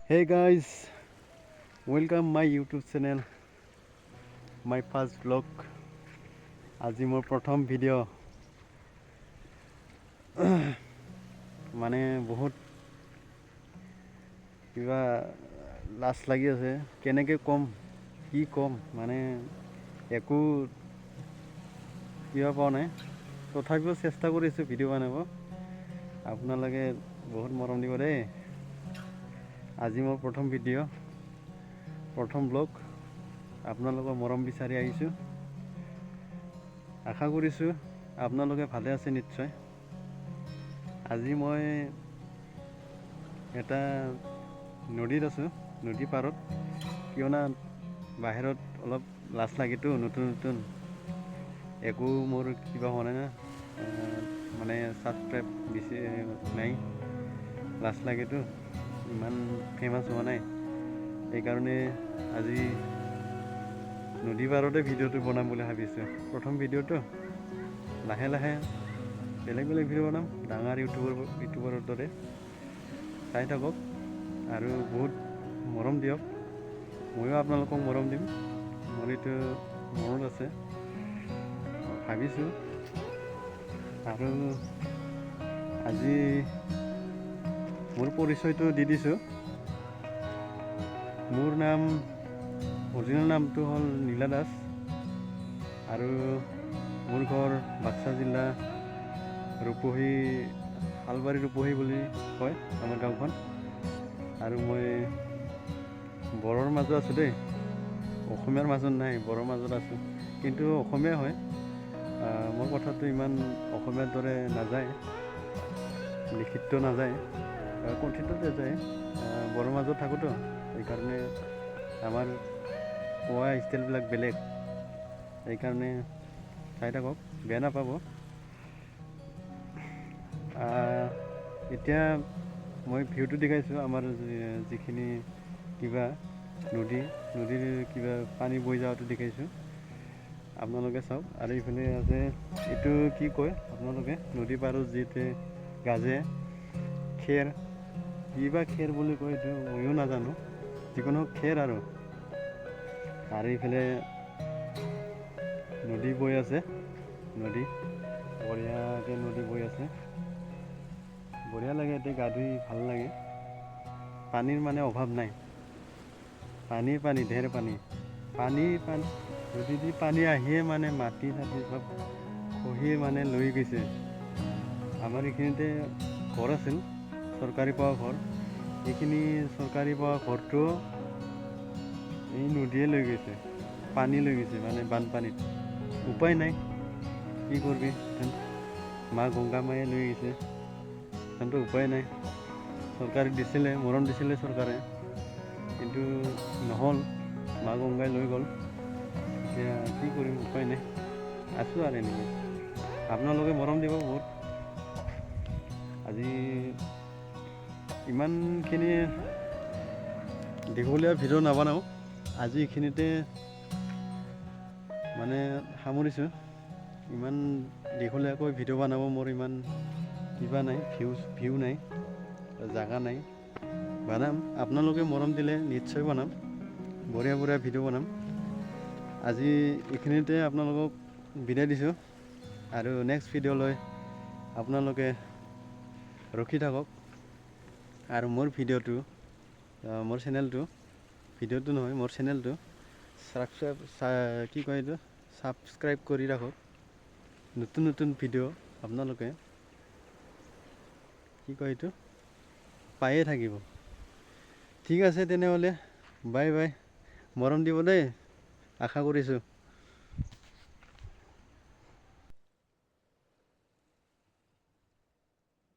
Hey guys, welcome my YouTube channel, my first vlog. আজি মোৰ প্ৰথম ভিডিঅ' মানে বহুত কিবা লাজ লাগি আছে, কেনেকৈ ক'ম কি ক'ম মানে একো কিবা পোৱা নাই, তথাপিও চেষ্টা কৰিছোঁ ভিডিঅ' বনাব। আপোনালোকে বহুত মৰম দিব দেই। আজি মোৰ প্ৰথম ভিডিঅ', প্ৰথম ব্লগ, আপোনালোকৰ মৰম বিচাৰি আহিছোঁ। আশা কৰিছোঁ আপোনালোকে ভালে আছে নিশ্চয়। আজি মই এটা নদীত আছোঁ, নদী পাৰত, কিয়না বাহিৰত অলপ লাজ লাগেতো, নতুন একো মোৰ কিবা হোৱা নাই না, মানে ছাবস্ক্ৰাইব বেছি নাই, লাজ লাগেতো, ইমান ফেমাছ হোৱা নাই, সেইকাৰণে আজি নদী পাৰতে ভিডিঅ'টো বনাম বুলি ভাবিছোঁ। প্ৰথম ভিডিঅ'টো লাহে লাহে বেলেগ ভিডিঅ' বনাম, ডাঙৰ ইউটিউবাৰৰ দৰে। চাই থাকক আৰু বহুত মৰম দিয়ক, ময়ো আপোনালোকক মৰম দিম, মোৰ এইটো মনত আছে ভাবিছোঁ। আৰু আজি মোৰ পৰিচয়টো দি দিছোঁ। মোৰ নাম, অৰিজিনেল নামটো হ'ল নীলা দাস, আৰু মোৰ ঘৰ বাক্সা জিলা, ৰূপহী, শালবাৰী ৰূপহী বুলি কয় আমাৰ গাঁওখন। আৰু মই বড়োৰ মাজত আছোঁ দেই, অসমীয়াৰ মাজত নাই, বড়োৰ মাজত আছোঁ, কিন্তু অসমীয়া হয়। মোৰ কথাটো ইমান অসমীয়াৰ দৰে নাযায়, লিখিত নাযায়, কণ্ঠিত নাযায়, বড়োৰ মাজত থাকোঁতো, সেইকাৰণে আমাৰ কোৱা ষ্টাইলবিলাক বেলেগ, সেইকাৰণে চাই থাকক, বেয়া নাপাব। এতিয়া মই ভিউটো দেখাইছোঁ, আমাৰ যিখিনি কিবা নদীৰ কিবা পানী বৈ যোৱাটো দেখাইছোঁ, আপোনালোকে চাওক। আৰু এইফালে আছে, এইটো কি কয় আপোনালোকে, নদী পাৰত যিটো গাজে খেৰ, কিবা খেৰ বুলি কয় এইটো ময়ো নাজানো, যিকোনো খেৰ। আৰু এইফালে নদী বৈ আছে, নদী বঢ়িয়াকৈ নদী বৈ আছে, বঢ়িয়া লাগে, এতিয়া গা ধুই ভাল লাগে। পানীৰ মানে অভাৱ নাই, পানী ঢেৰ পানী নদী দি পানী আহিয়ে মানে মাটি চাটি চব খহি মানে লৈ গৈছে। আমাৰ এইখিনিতে ঘৰ আছিল, চৰকাৰী পোৱা ঘৰ, এইখিনি চৰকাৰী পোৱা ঘৰটো এই নদীয়ে লৈ গৈছে, পানী লৈ গৈছে, মানে বানপানীত। উপায় নাই, কি কৰিবি, মা গংগা মায়ে লৈ গৈছে, কিন্তু উপায় নাই। চৰকাৰে দিছিলে, মৰম দিছিলে চৰকাৰে, কিন্তু নহ'ল, মা গংগাই লৈ গ'ল। এতিয়া কি কৰিম, উপায় নাই, আছোঁ আৰু এনেকৈ। আপোনালোকে মৰম দিব বহুত। আজি ইমানখিনি দীঘলীয়া ভিডিঅ' নবনাওঁ, আজি এইখিনিতে মানে সামৰিছোঁ। ইমান দীঘলীয়াকৈ ভিডিঅ' বনাব মোৰ ইমান কিবা নাই, ভিউ নাই, জাগা নাই। বনাম, আপোনালোকে মৰম দিলে নিশ্চয় বনাম, বঢ়িয়া ভিডিঅ' বনাম। আজি এইখিনিতে আপোনালোকক বিদায় দিছোঁ, আৰু নেক্সট ভিডিঅ'লৈ আপোনালোকে ৰখি থাকক। আৰু মোৰ ভিডিঅ'টো, মোৰ চেনেলটো, ভিডিঅ'টো নহয়, মোৰ চেনেলটো কি কয় এইটো, ছাবস্ক্ৰাইব কৰি ৰাখক। নতুন ভিডিঅ' আপোনালোকে কি কয় এইটো পায়ে থাকিব। ঠিক আছে তেনেহ'লে, বাই বাই, মৰম দিব দেই, আশা কৰিছোঁ।